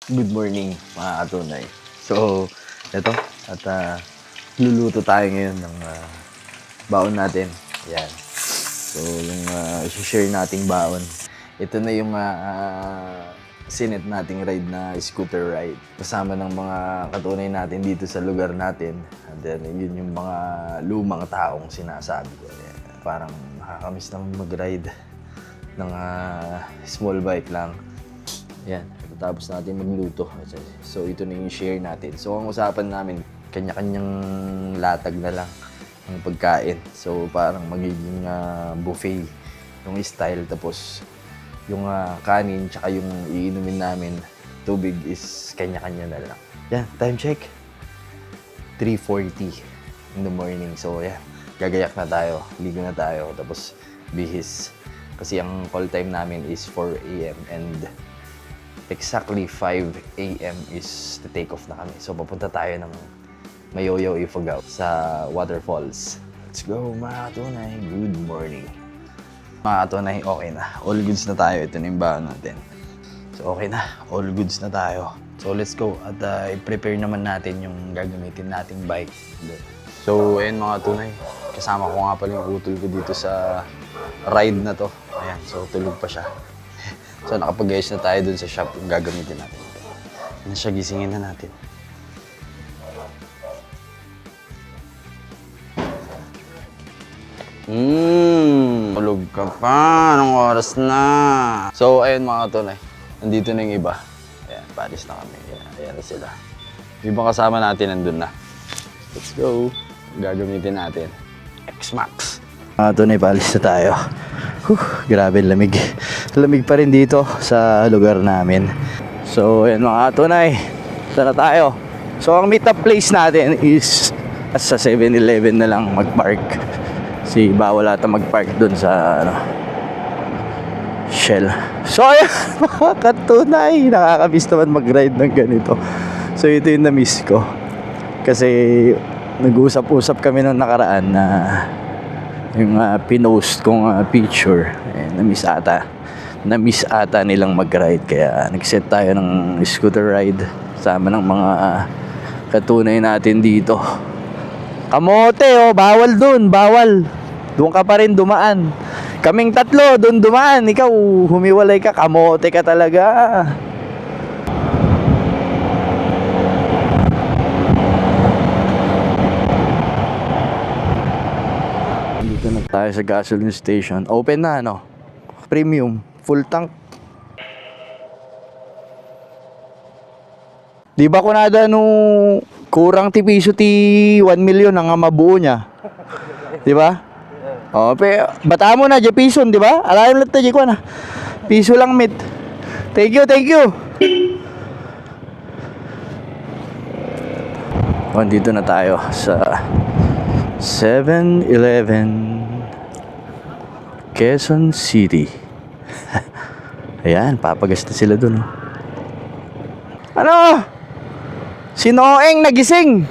Good morning mga katunay. So, eto at luluto tayo ngayon ng baon natin. Ayan. So, yung i-share nating baon. Ito na yung sinet nating ride na scooter ride. Kasama ng mga katunay natin dito sa lugar natin. And then, yun yung mga lumang taong sinasabi ko. Ayan. Parang nakakamiss lang mag-ride ng small bike lang. Ayan. Tapos natin magluto. So, ito na yung share natin. So, ang usapan namin, kanya-kanyang latag na lang ng pagkain. So, parang magiging buffet yung style. Tapos, yung kanin, tsaka yung iinumin namin, tubig is kanya-kanya na lang. Yan, time check. 3:40 in the morning. So, yan. Gagayak na tayo. Ligo na tayo. Tapos, bihis. Kasi ang call time namin is 4 a.m. and exactly 5 a.m. is the take off na kami. So, papunta tayo ng Mayoyo, Ifugao sa waterfalls. Let's go, mga katunay. Good morning. Mga katunay, okay na. All goods na tayo. Ito na yung baon natin. So, okay na. All goods na tayo. So, let's go. At i-prepare naman natin yung gagamitin nating bike. So, ayun mga katunay. Kasama ko nga pala yung utol ko dito sa ride na to. Ayan, so tulog pa siya. So, nakapag-ayos na tayo dun sa shop yung gagamitin natin. Ano siya, gisingin na natin. Tulog ka pa. Anong oras na? So, ayun mga katunay. Nandito na yung iba. Ayan, paris na kami. Ayan na sila. Yung ibang kasama natin nandun na. Let's go. Gagamitin natin. X-Max. Mga katunay, palis na tayo. Grabe, lamig. Lamig pa rin dito sa lugar namin. So, ayan mga katunay. Tara tayo. So, ang meet-up place natin is sa 7-Eleven na lang mag-park. Kasi bawal ata mag-park dun sa Shell. So, ayan mga katunay. Nakakamiss naman mag-ride ng ganito. So, ito yung na-miss ko. Kasi nag-usap-usap kami nung nakaraan na yung pinost kong picture, na-miss ata nilang mag-ride, kaya nag-set tayo ng scooter ride sama ng mga katunay natin dito. Kamote, bawal dun, bawal. Doon ka pa rin dumaan. Kaming tatlo doon dumaan, ikaw humiwalay ka, kamote ka talaga. Dito na tayo sa gasoline station. Open na, no? Premium. Full tank. Di ba kunada nung kurang ti piso ti 1 million ang mabuo niya? Di ba? Oh, bata mo na, di piso, di ba? Alam lang tayo ko na. Piso lang, mit. Thank you, thank you. Dito na tayo sa 7-Eleven Quezon City. Ayan, papagas na sila dun. Ano? Si Noeng nagising.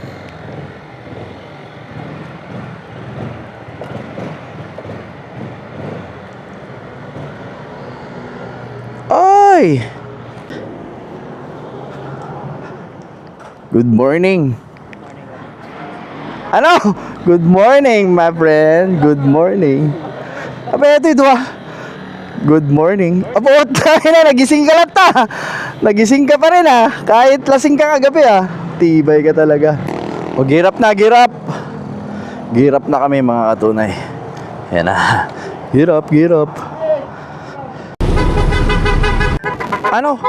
Oy! Good morning. Ano? Good morning, my friend. Good morning. Aba, ito Good morning. Aba, na, nagising ka lang ta. Nagising ka pa rin kahit lasing ka kagabi Tibay ka talaga. O, girap na, girap. Girap na kami mga katunay. Yan na. Girap, girap. Ano?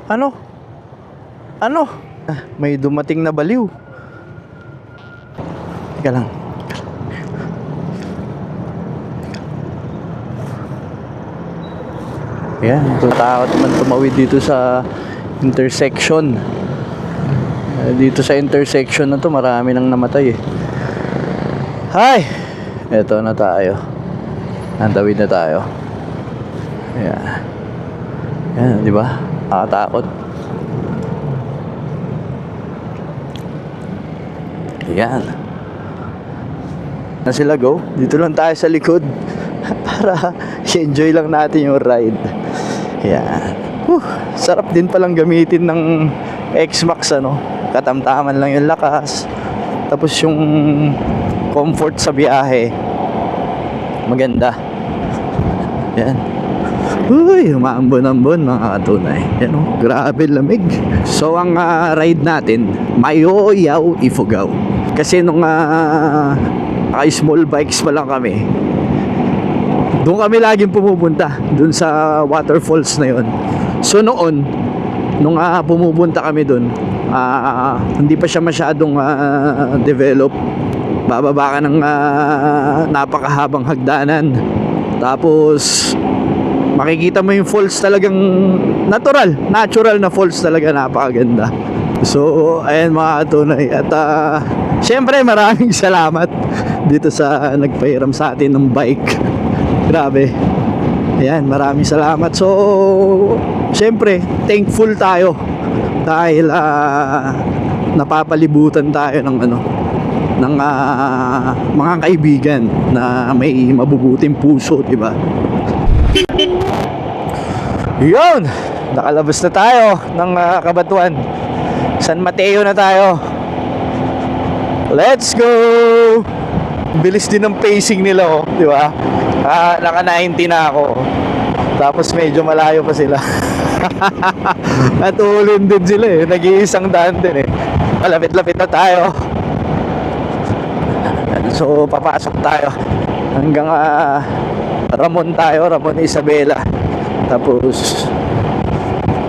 Ano? Ano? May dumating na baliw. Teka lang. Ayan, takot naman tumawid dito sa intersection. Dito sa intersection na to, marami nang namatay Hi! Eto na tayo. Nandawid na tayo. Ayan. Ayan, di ba? Nakatakot. Ayan. Na sila go. Dito lang tayo sa likod. Para i-enjoy lang natin yung ride. Ayan. Sarap din palang gamitin ng X-Max, ano. Katamtaman lang yung lakas. Tapos yung comfort sa biyahe. Maganda. Yan. Uy, umaambon-ambon mga katunay. Yan o, grabe lamig. So ang ride natin, Mayoyaw, Ifugao. Kasi nung small bikes pa lang kami, doon kami laging pumupunta, doon sa waterfalls na yon. So noon, nung pumupunta kami doon, hindi pa siya masyadong develop. Bababa ka ng napakahabang hagdanan. Tapos makikita mo yung falls, talagang natural na falls talaga, napakaganda. So ayan mga katunay. At syempre maraming salamat dito sa nagpahiram sa atin ng bike. Grabe. Ayan, maraming salamat. So syempre thankful tayo dahil napapalibutan tayo ng ng mga kaibigan na may mabubuting puso, di ba? Yun, nakalabas na tayo ng Cabanatuan. San Mateo na tayo. Let's go. Bilis din ng pacing nila, oh, di ba? Naka 90 na ako. Tapos medyo malayo pa sila. At ulin din sila eh. Nag-iisang daan din eh. Malapit-lapit na tayo. So papasok tayo hanggang Ramon tayo, Ramon Isabela. Tapos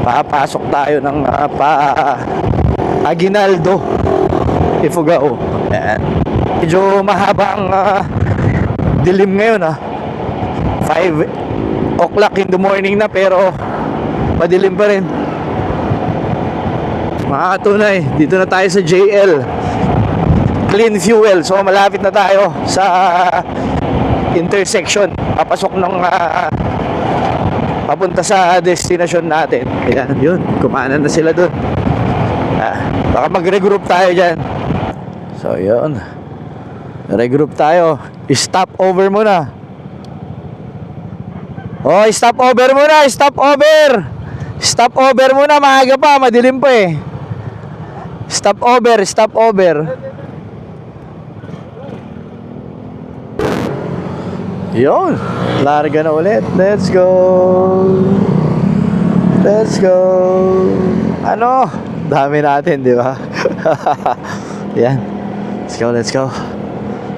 papasok tayo ng Aguinaldo, Ifugao. Ayan. Medyo mahaba ang dilim ngayon 5 o'clock in the morning na, pero madilim pa rin. Mga katunay, dito na tayo sa JL Clean Fuel. So malapit na tayo sa intersection, papasok ng papunta sa destination natin. Ayan, yun, kumanan na sila dun. Baka mag-regroup tayo dyan. So yun, regroup tayo. Stop over muna. Oh, stop over muna, stop over. Stop over muna, maaga pa, madilim pa eh. Stop over, stop over. Yun, larga na ulit. Let's go. Let's go. Ano? Dami natin, di ba? Yan. Let's go, let's go.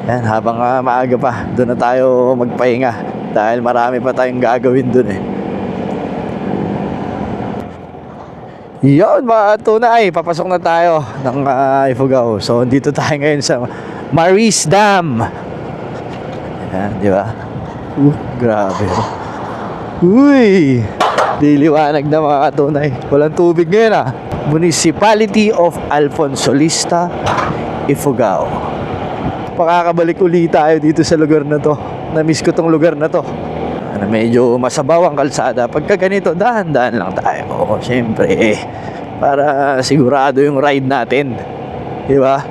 Yan, habang maaga pa, doon na tayo magpahinga. Dahil marami pa tayong gagawin doon eh. Yun mga tunay, papasok na tayo ng Ifugao. So dito tayo ngayon sa Maris Dam. Yan, di ba? Grabe. Uy, diliwanag na mga katunay. Walang tubig ngayon Municipality of Alfonsolista, Ifugao. Pakakabalik uli tayo dito sa lugar na to. Na-miss ko tong lugar na to. Medyo masabaw ang kalsada. Pagka ganito, dahan-dahan lang tayo. Siyempre, para sigurado yung ride natin. Di ba?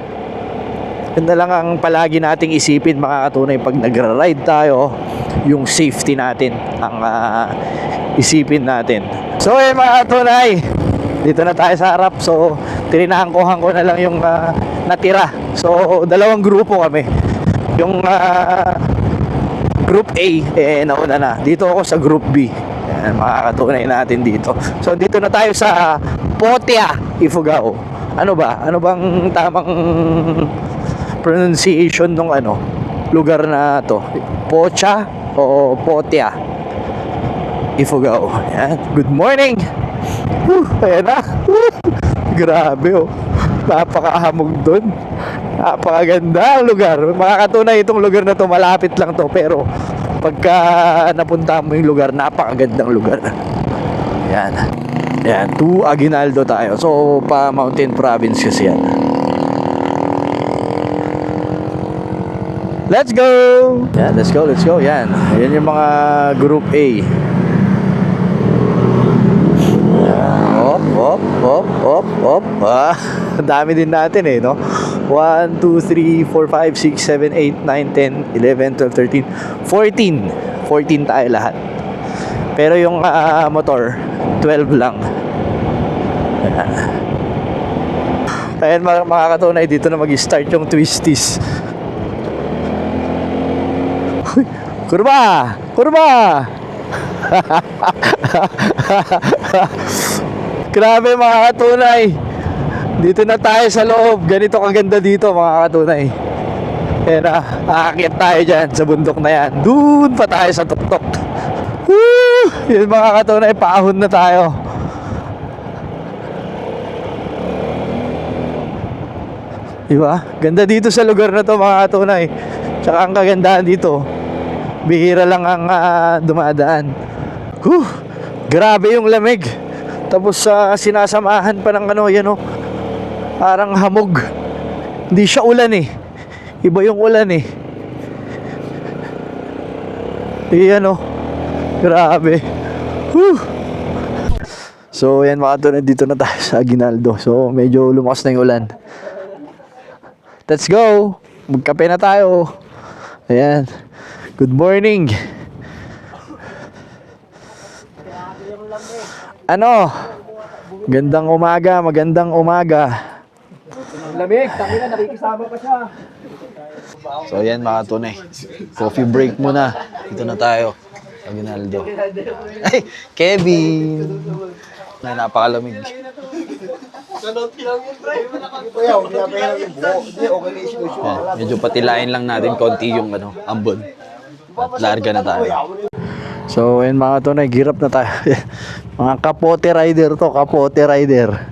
Yan na lang ang palagi nating isipin mga katunay pag nagra-ride tayo, yung safety natin ang isipin natin. So mga katunay, dito na tayo sa harap. So tininahan-kuhan ko na lang yung natira. So dalawang grupo kami. Yung Group A nauna na. Dito ako sa Group B. Yan, mga katunay natin dito. So dito na tayo sa Potia, Ifugao. Ano ba? Ano bang tamang pronunciation ng lugar na to? Pocha o Potia, Ifugao. Yan. Good morning. Ayan na. Grabe napakahamog doon. Napakaganda ang lugar. Mga katunay, itong lugar na to malapit lang to, pero pagka napunta mo yung lugar, napakagandang lugar. Yan. Yan, to Aguinaldo tayo. So pa Mountain Province kasi yan. Let's go! Yan, let's go, let's go. Yan. Yan yung mga Group A. Op. Ang dami din natin no? 1, 2, 3, 4, 5, 6, 7, 8, 9, 10, 11, 12, 13, 14 tayo lahat. Pero yung motor, 12 lang. Ayan. Ayan mga katunay, dito na mag-start yung twisties. Uy, kurba! Kurba! Grabe mga katunay. Dito na tayo sa loob. Ganito kaganda dito mga katunay. Ayan na, aakyat tayo dyan sa bundok na yan. Doon pa tayo sa tuktok. Woo! Yun mga katunay, paahon na tayo. Diba? Ganda dito sa lugar na to mga katunay. Tsaka ang kagandahan dito, bihira lang ang dumadaan. Grabe yung lamig. Tapos sinasamahan pa ng yan parang hamog. Hindi siya ulan eh. Iba yung ulan eh. Iyan grabe. So yan mga katunay, dito na tayo sa Aguinaldo. So medyo lumakas na yung ulan. Let's go. Magkape na tayo. Ayan. Good morning. Gandang umaga, magandang umaga. Lamig, tangina, nakikisama pa siya. So ayan mga tunay. Coffee break muna. Dito na tayo. Aguinaldo. Ay, Kevin. Napakalamig. Medyo patilain lang natin konti yung ambon. At larga na tayo. So ayun mga tunay, girap na tayo. Mga kapote rider to, kapote rider.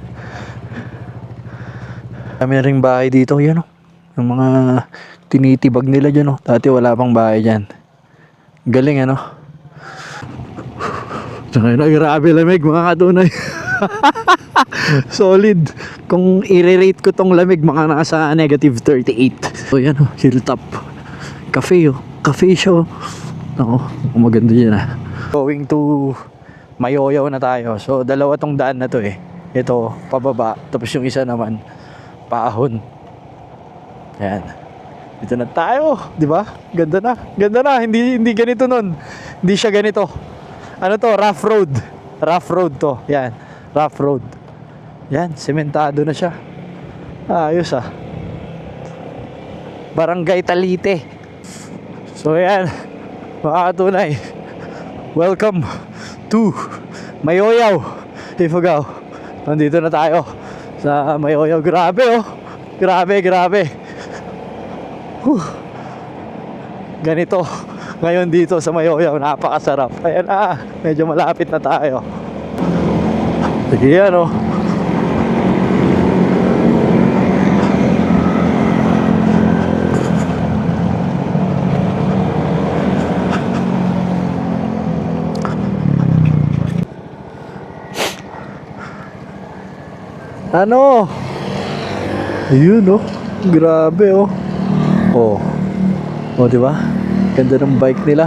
Kami ring bahay dito, yan yung mga tinitibag nila dyan Dati wala pang bahay dyan. Galing Tsaka grabe lamig mga katunay. Solid. Kung i-rate ko tong lamig, mga nasa negative 38. So yan hilltop cafe cafe show. Ako, maganda dyan Going to Mayoyaw na tayo. So dalawa tong daan na to Ito pababa, tapos yung isa naman paahon. Yan. Dito na tayo, di ba? Ganda na. Ganda na. Hindi ganito nun. Hindi siya ganito. Ano to? Rough road. Rough road to. Yan. Rough road. Yan. Sementado na siya. Ayos Barangay Talite. So yan. Mga katunay. Welcome to Mayoyaw. Ifugao. Nandito na tayo sa Mayoyaw. Grabe Grabe. Ganito ngayon dito sa Mayoyaw, napakasarap. Ayan medyo malapit na tayo. Sige yan Ayun grabe di ba? Ganda ng bike nila.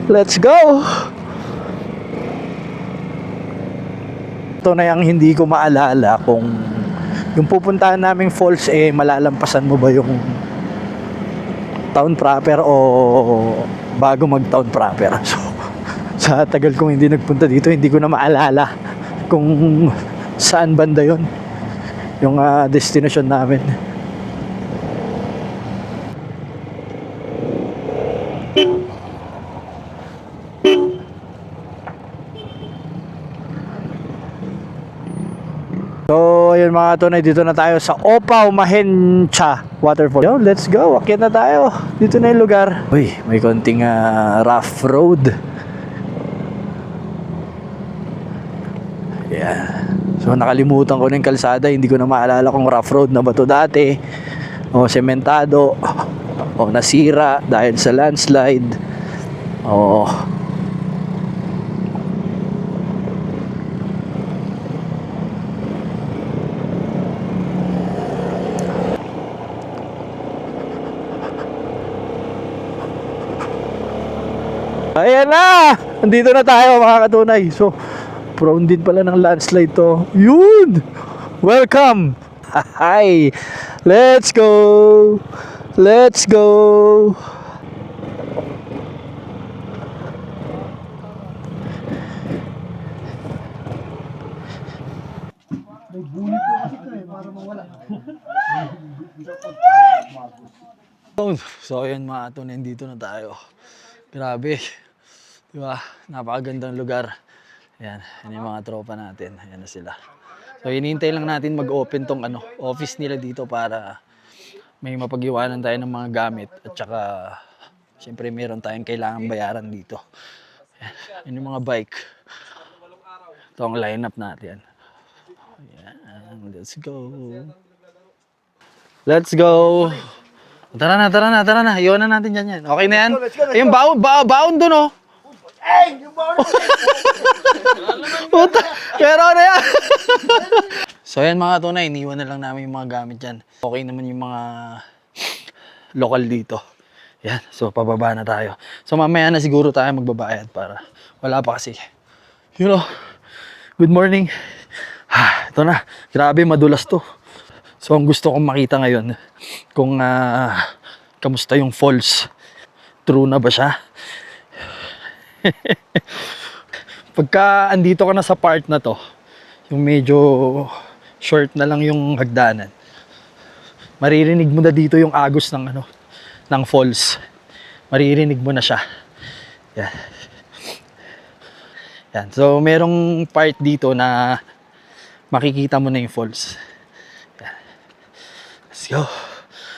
Let's go. Ito na yung hindi ko maalala kung yung pupuntahan naming falls malalampasan mo ba yung town proper o bago mag town proper. So sa tagal kong hindi nagpunta dito, hindi ko na maalala kung saan banda yon yung destination namin. So ayun mga tunay, dito na tayo sa Opaw Mahencha Waterfall. Yo, let's go, akyat na tayo. Dito na yung lugar. Uy, may konting rough road. Yeah. So nakalimutan ko na yung kalsada. Hindi ko na maalala kung rough road na ba to dati o sementado o nasira dahil sa landslide o ayan na! Nandito na tayo mga katunay. So prone din pala ng landslide to. Yun! Welcome! Hi! Let's go! Let's go! May bulit po kasi ito eh, para mawala. So ayun mga ito, nandito na tayo. Grabe. Diba? Napakagandang lugar. Ayan, yan yung mga tropa natin. Ayan na sila. So hinihintay lang natin mag-open tong office nila dito para may mapag-iwanan tayo ng mga gamit. At saka, syempre meron tayong kailangan bayaran dito. Ayan, yan yung mga bike. Ito ang lineup natin. Ayan, let's go. Let's go. Tara na. Iwanan natin dyan yan. Okay na yan? Ayun, baon dun oh. Ay! Yung bawal! Puta, pero ano yan? So yan mga tunay, iniwan na lang namin yung mga gamit dyan. Okay naman yung mga lokal dito. Yan, so pababa na tayo. So mamaya na siguro tayo magbabayad para wala pa kasi. You know, good morning. Ito na, grabe madulas to. So ang gusto kong makita ngayon, kung kamusta yung falls. True na ba siya? Pagka andito ka na sa part na to, yung medyo short na lang yung hagdanan, maririnig mo na dito yung agos ng falls. Maririnig mo na siya. Yan. Yan. So merong part dito na makikita mo na yung falls. Yan. Let's go.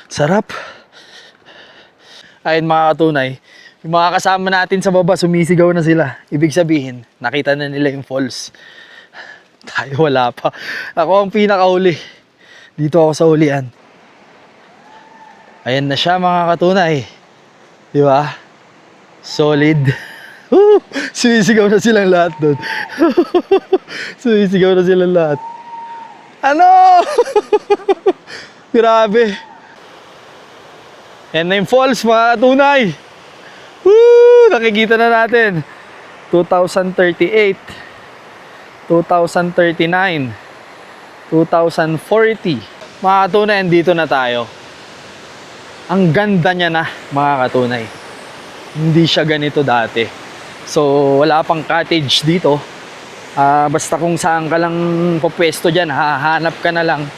Sarap. Ayun mga katunay, yung mga kasama natin sa baba, sumisigaw na sila. Ibig sabihin, nakita na nila yung falls. Tayo wala pa. Ako ang pinakahuli. Dito ako sa hulian. Ayan na siya mga katunay. Di ba? Solid. Sumisigaw na silang lahat doon. Sumisigaw na silang lahat. Ano? Grabe. Yan na yung falls mga katunay. Woo! Nakikita na natin. 2038, 2039, 2040. Mga katunay, andito na tayo. Ang ganda niya na, mga katunay. Hindi siya ganito dati. So, wala pang cottage dito. Basta kung saan ka lang pupwesto dyan, hahanap ka na lang.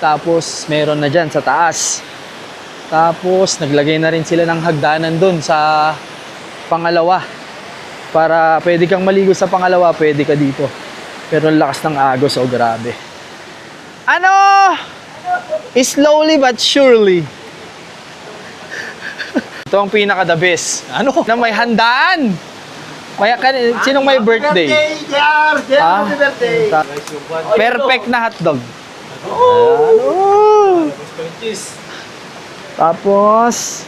Tapos, meron na dyan sa taas. Tapos, naglagay na rin sila ng hagdanan dun sa pangalawa. Para pwede kang maligo sa pangalawa, pwede ka dito. Pero ang lakas ng agos, oh grabe. Ano? Slowly but surely. Ito ang pinaka-the best. Ano? Na may handaan. Sinong may birthday? Happy birthday! Perfect na hotdog. Ano? Tapos,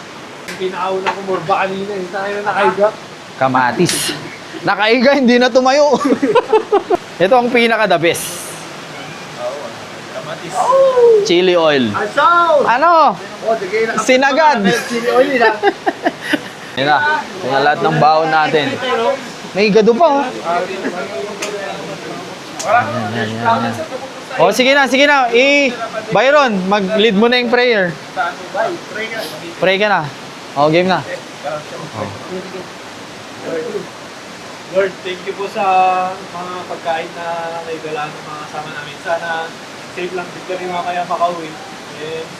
Yung pinakauna ko morba kanina, hindi tayo na nakaiga. kamatis. Nakaiga, hindi na tumayo. Ito ang pinaka-the best. Kamatis. Chili oil. Asaw! Ano? Oh, sige na. Sinagad. Chili oil na. Yan na. Yan na lahat ng baon natin. May gado pa, oh. Yan. Oh, sige na. Byron, mag-lead mo na yung prayer. Pray ka na. Oh, game na. Lord, thank you po sa mga pagkain na naidala ng mga kasama namin. Sana safe lang din kami mga kaya makauwi.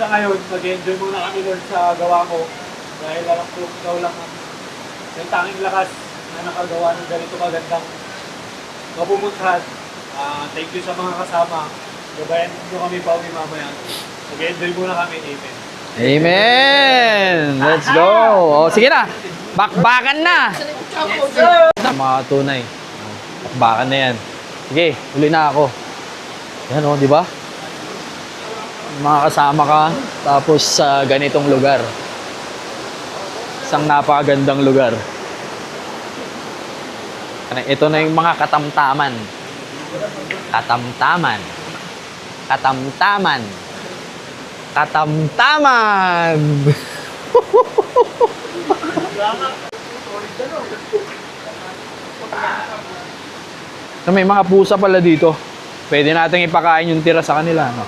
Sa ngayon, mag-enjoy muna kami Lord sa gawa ko. Dahil alam ko, ikaw lang ang tanging lakas na nakagawa ng ganito magandang mapumuntahan. Thank you sa mga kasama. Gabayan nyo kami pa uwi mamaya. Mag-enjoy muna kami. Amen. Amen! Let's go! Oh, sige na. Bakbakan na! Mga tunay. Bakbakan na yan. Sige, uli na ako. Yan o, di ba? Mga kasama ka, tapos sa ganitong lugar. Isang napakagandang lugar. Ito na yung mga katamtaman. Katamtaman. Katamtaman. Katamtaman! So, may mga pusa pala dito. Pwede natin ipakain yung tira sa kanila, no?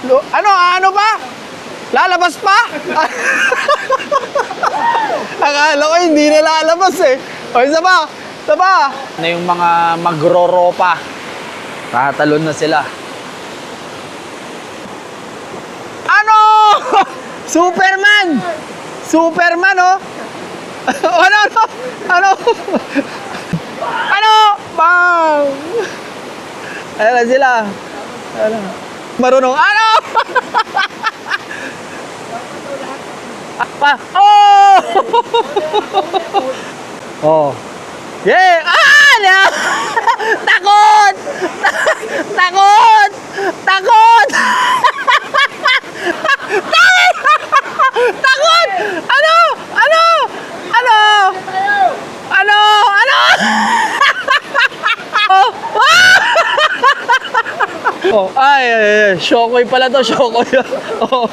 Ano? Ano pa? Lalabas pa? Akala ko hindi na lalabas eh. O, isa pa! Isa pa! Na yung mga magroropa. Tatalon na sila. Ano? Superman! Superman, oh! Ano? Ano? Ano? Bang! Ayan na sila. Ayan na. Marunong. Ano? Oh! Oh. Yeah! Ah! Takot! Takot! Takot! Takot! Ano? Ano? Ano? Ano? Ano? Oh! Oh, ay, Shokoy pala to, Shokoy. Oh.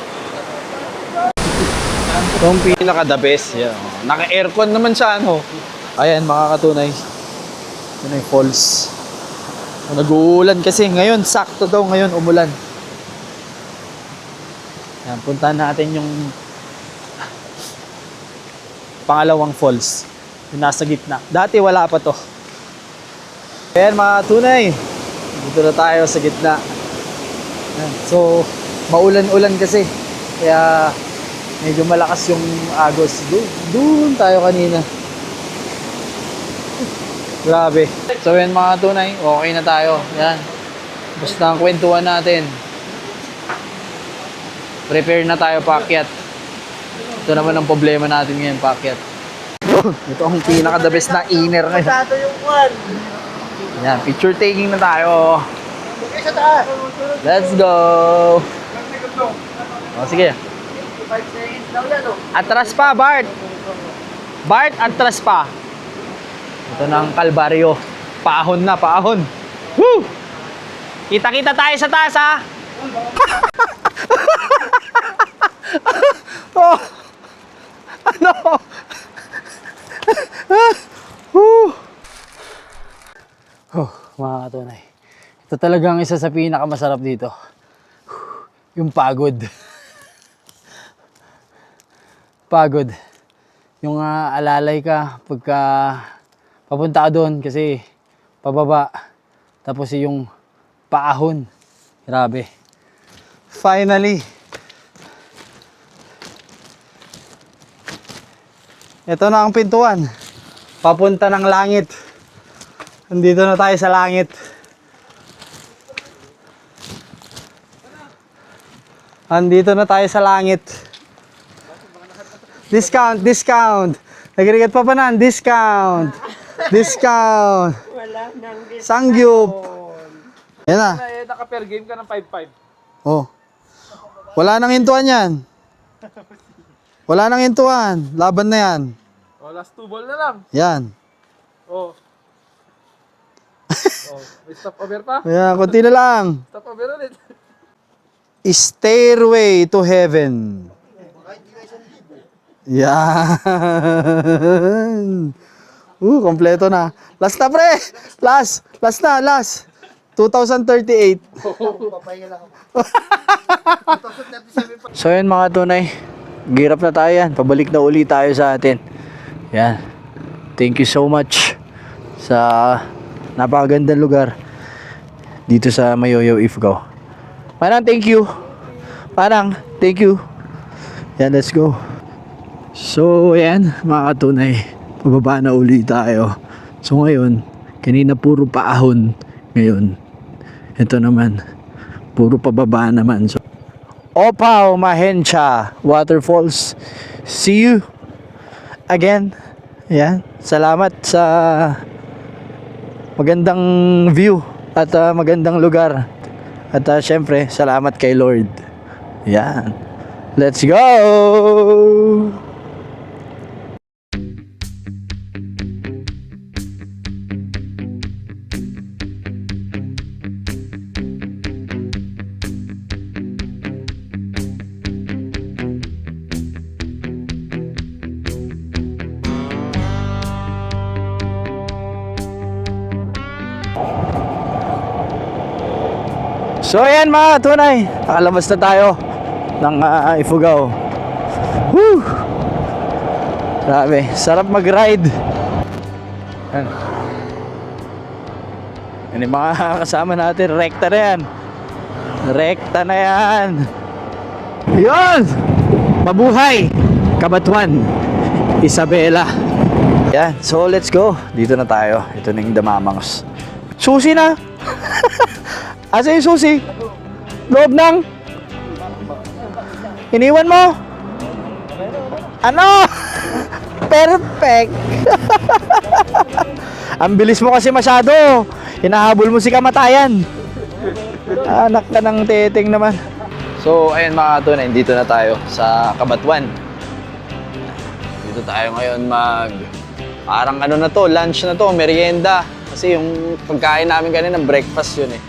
Itong pinaka-the best. Yan. Naka-aircon naman siya, ano. Ayan, mga katunay. Tunay falls. Nag-uulan kasi. Ngayon, sakto daw. Ngayon, umulan. Yan, puntahan natin yung pangalawang falls. Yung nasa gitna. Dati wala pa to. Ayan, mga katunay. Dito na tayo sa gitna. Yan. So, maulan-ulan kasi. Kaya, medyo malakas yung agos. Doon tayo kanina. Grabe. So yan mga tunay, okay na tayo. Yan. Basta ang kwentuhan natin. Prepare na tayo paakyat. Ito naman ang problema natin ngayon, paakyat. Ito ang pinaka-the best na inner ngayon. Pasado yung kwan. Yan, picture taking na tayo. Okay sa taas. Let's go! O, sige. 5 seconds daw yan, oh. Atras pa, Bart! Bart, atras pa! Ito na ang Kalbaryo. Paahon na, paahon. Woo! Kita-kita tayo sa taas, ha? Oh! Ano? Oh, mga katunay. Ito talagang isa sa pinakamasarap dito. Yung pagod. Pagod. Yung alalay ka pagka papunta ka doon kasi pababa. Tapos yung paahon. Grabe. Finally. Ito na ang pintuan. Papunta ng langit. Nandito na tayo sa langit. Andito na tayo sa langit. Discount, discount. Nagrigat pa nan, discount. Discount. Wala nang discount. Sangyup. Yan na. Naka-per game ka ng 5-5. Oh. Wala nang hintuan yan. Wala nang hintuan. Laban na yan. Oh, last 2 ball na lang. Yan. Oh. Oh, may stop over pa? Yan, konti na lang. Stop over ulit. Stairway to Heaven. Yan. Kompleto na. Last na, pre. Last. Last na, last. 2038. So yun mga tunay. Girap na tayo yan. Pabalik na uli tayo sa atin. Yan. Thank you so much sa napakagandang lugar dito sa Mayoyaw Ifugao. Parang thank you. Parang thank you. Yan, let's go. So, ayan, mga katunay. Pababa na uli tayo. So, ngayon, kanina puro paahon. Ngayon, ito naman, puro pababa naman. So, Opaw Mahensha Waterfalls. See you again. Ayan, salamat sa magandang view at magandang lugar. At syempre, salamat kay Lord. Yan. Let's go! So ayan mga tunay, nakalabas na tayo ng Ifugao. Woo! Grabe, sarap mag-ride. Yan. Yan yung mga kasama natin. Rekta na yan. Rekta na yan. Yun! Mabuhay! Kabatuan, Isabela. Yan, so let's go. Dito na tayo. Ito na yung Damamangs. Susi na! Asa yung susi? Loob ng? Iniwan mo? Ano? Perfect! Ang bilis mo kasi masyado. Hinahabol mo si kamatayan. Anak ka ng teteng naman. So, ayun mga katunay, dito na tayo sa Kabatuan. Dito tayo ngayon parang ano na to, lunch na to, merienda. Kasi yung pagkain namin kanina, breakfast yun eh.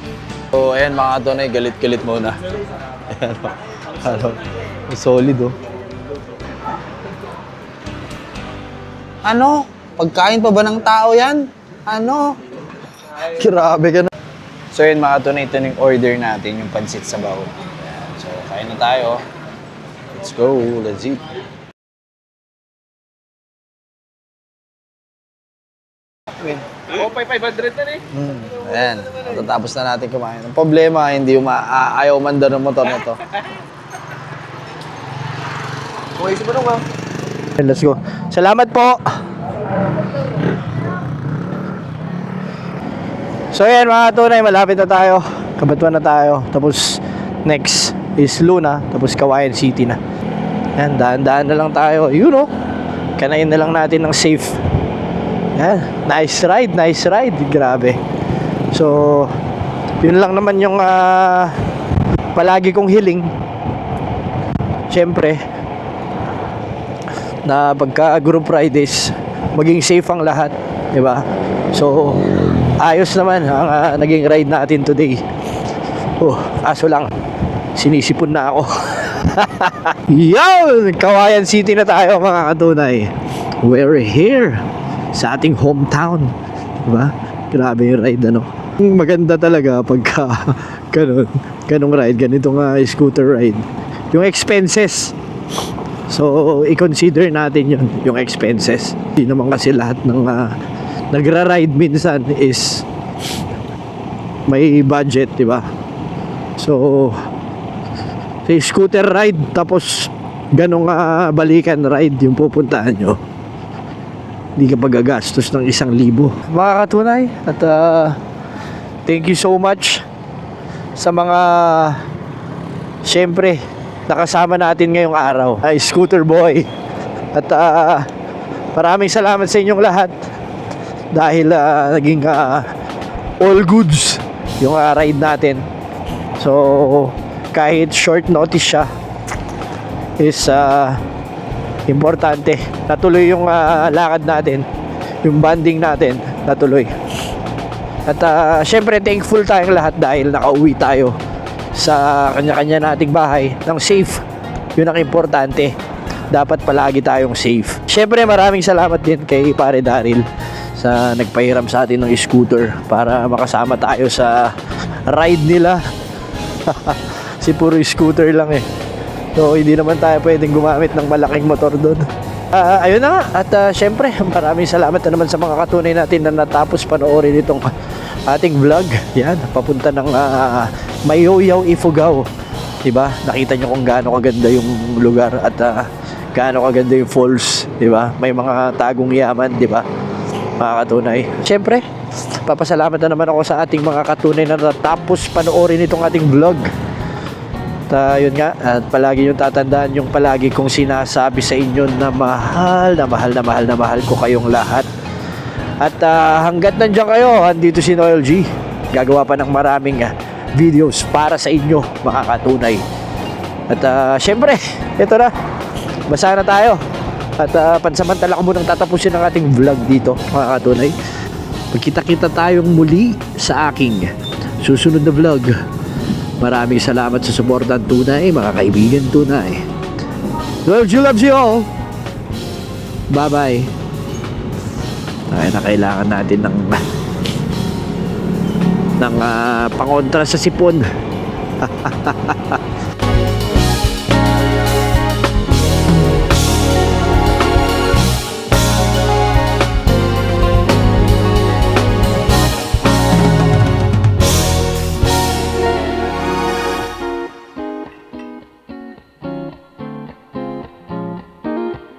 So, ayun mga katunay, galit-galit muna. Ayan o. Ano, solid oh. Ano? Pagkain pa ba ng tao yan? Ano? Grabe ka na. So yun mga katunay, ito yung order natin, yung pansit sabaw. Ayan. So kain na tayo. Let's go, let's eat. Oh, 500 na eh. Ayan, matatapos na natin kumain. Ang problema, hindi ayaw umandar ng motor na to. Okay, isa ba nung Let's go. Salamat po! So yan mga tunay, malapit na tayo. Kabatuan na tayo. Tapos next is Luna. Tapos Kawayan City na. Yan, daan-daan na lang tayo. You know, kanain na lang natin ng safe. Yan, nice ride, nice ride. Grabe. So, yun lang naman yung palagi kong hiling. Siyempre, na pagka group ride is maging safe ang lahat. Diba? So, ayos naman ang naging ride natin today. Aso lang, sinisipon na ako. Yo! Kawayan City na tayo mga katunay. We're here sa ating hometown. Diba? Grabe yung ride ano. Maganda talaga pagka ganong ride, ganitong scooter ride. Yung expenses. So, i-consider natin yung expenses. Hindi naman kasi lahat ng nagra-ride minsan is may budget, di ba? So, say scooter ride tapos ganong balikan ride yung pupuntahan nyo. Hindi ka pagagastos ng 1,000. Mga katunay, at thank you so much sa mga syempre nakasama natin ngayong araw. Scooter boy. At maraming salamat sa inyong lahat dahil naging all goods yung ride natin. So kahit short notice siya is importante natuloy yung lakad natin, yung bonding natin natuloy. At syempre thankful tayong lahat dahil nakauwi tayo sa kanya-kanya nating bahay ng safe. Yun ang importante. Dapat palagi tayong safe. Syempre maraming salamat din kay Pare Daryl sa nagpahiram sa atin ng scooter para makasama tayo sa ride nila. Si puro scooter lang eh. So hindi naman tayo pwedeng gumamit ng malaking motor doon. Ayun na nga. At syempre maraming salamat na naman sa mga katunay natin na natapos panoorin itong ating vlog. Yan, papunta ng Mayoyaw, Ifugao. Diba? Nakita nyo kung gaano kaganda yung lugar at gaano kaganda yung falls. Diba? May mga tagong yaman, diba? Mga katunay. Siyempre, papasalamat na naman ako sa ating mga katunay na natapos panoorin itong ating vlog. At yun nga, at palagi yung tatandaan yung palagi kong sinasabi sa inyo na mahal na mahal na mahal na mahal ko kayong lahat. At hanggat nandiyan kayo, andito si Noel G. Gagawa pa ng maraming videos para sa inyo mga katunay. At syempre, ito na, basa na tayo. At pansamantala ko munang tatapusin ang ating vlog dito mga katunay. Magkita-kita tayong muli sa aking susunod na vlog. Maraming salamat sa suportan tunay, mga kaibigan tunay. Noel G loves you all. Bye bye. Ay, na kailangan natin ng pangontra sa sipon.